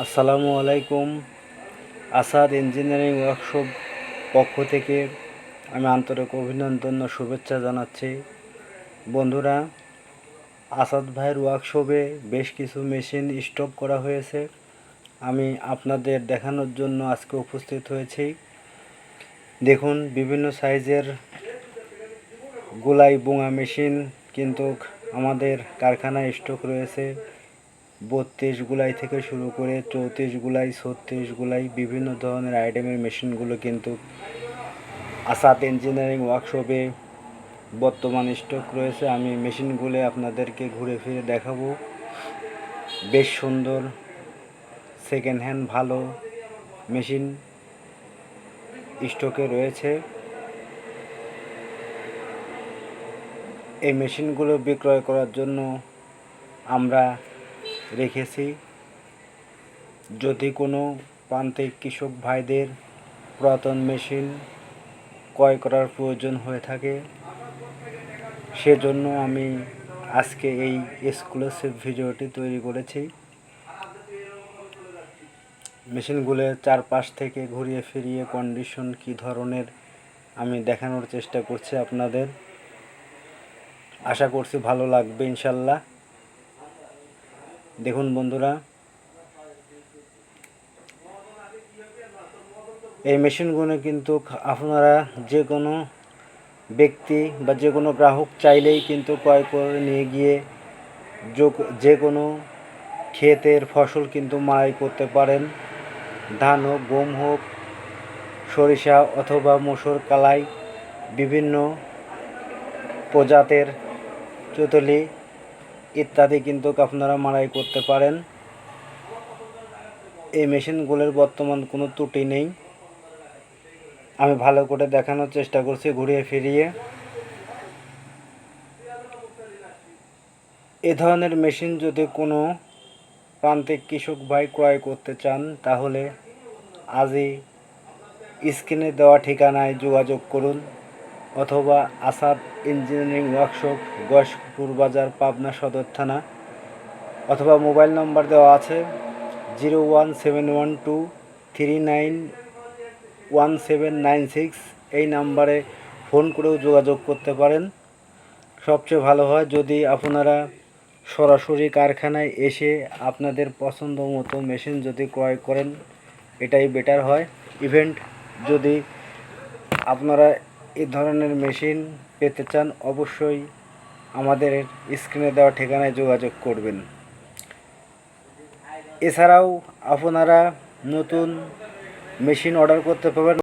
আসসালামু আলাইকুম। Asad engineering workshop পক্ষ থেকে আমি আন্তরিক অভিনন্দন ও শুভেচ্ছা জানাচ্ছি। বন্ধুরা, আসাদ ভাইয়ের ওয়ার্কশপে বেশ কিছু মেশিন স্টক করা হয়েছে। আমি আপনাদের দেখানোর জন্য আজকে উপস্থিত হয়েছি। দেখুন, বিভিন্ন সাইজের গোলাই বোঙা মেশিন কিন্তু আমাদের কারখানায় স্টক রয়েছে। 32 গোলাই থেকে শুরু করে 34 গোলাই, 36 গোলাই বিভিন্ন ধরনের আইটেমের মেশিনগুলো কিন্তু আসাদ ইঞ্জিনিয়ারিং ওয়ার্কশপে বর্তমান স্টক রয়েছে। আমি মেশিনগুলো আপনাদেরকে ঘুরে ফিরে দেখাবো। বেশ সুন্দর সেকেন্ড হ্যান্ড ভালো মেশিন স্টকে রয়েছে। এই মেশিনগুলো বিক্রয় করার জন্য আমরা রেখেছি। যদি কোনো প্রান্তিক কৃষক ভাইদের পুরাতন মেশিন ক্রয় করার প্রয়োজন হয়ে থাকে, সেজন্য আমি আজকে এই এক্সক্লুসিভ ভিডিওটি তৈরি করেছি। মেশিনগুলোর চারপাশ থেকে ঘুরিয়ে ফিরিয়ে কন্ডিশন কী ধরনের আমি দেখানোর চেষ্টা করছি আপনাদের। আশা করছি ভালো লাগবে ইনশাল্লাহ। দেখুন বন্ধুরা, এই মেশিনগুলো কিন্তু আপনারা যে কোনো ব্যক্তি বা যে কোনো গ্রাহক চাইলেই কিন্তু ক্রয় করে নিয়ে গিয়ে যে কোনো ক্ষেতের ফসল কিন্তু মাড়াই করতে পারেন। ধান হোক, গম হোক, সরিষা অথবা মসুর কালাই, বিভিন্ন প্রজাতের চুতলি ইত্যাদি কিন্তু আপনারা মাড়াই করতে পারেন। এই মেশিনগুলোর বর্তমান কোনো ত্রুটি নেই। আমি ভালো করে দেখানোর চেষ্টা করছি ঘুরিয়ে ফিরিয়ে। এ ধরনের মেশিন যদি কোনো প্রান্তিক কৃষক ভাই ক্রয় করতে চান, তাহলে আজই স্ক্রিনে দেওয়া ঠিকানায় যোগাযোগ করুন, অথবা আসাদ ইঞ্জিনিয়ারিং ওয়ার্কশপ, গয়েশপুর বাজার, পাবনা সদর থানা, অথবা মোবাইল নম্বর দেওয়া আছে 01712391796। এই নাম্বারে ফোন করেও যোগাযোগ করতে পারেন। সবচেয়ে ভালো হয় যদি আপনারা সরাসরি কারখানায় এসে আপনাদের পছন্দ মতো মেশিন যদি ক্রয় করেন, এটাই বেটার হয়। ইভেন্ট যদি আপনারা এই ধরনের মেশিন পেতে চান, অবশ্যই আমাদের স্ক্রিনে দেওয়া ঠিকানায় যোগাযোগ করবেন। এছাড়াও আপনারা নতুন মেশিন অর্ডার করতে পারবেন।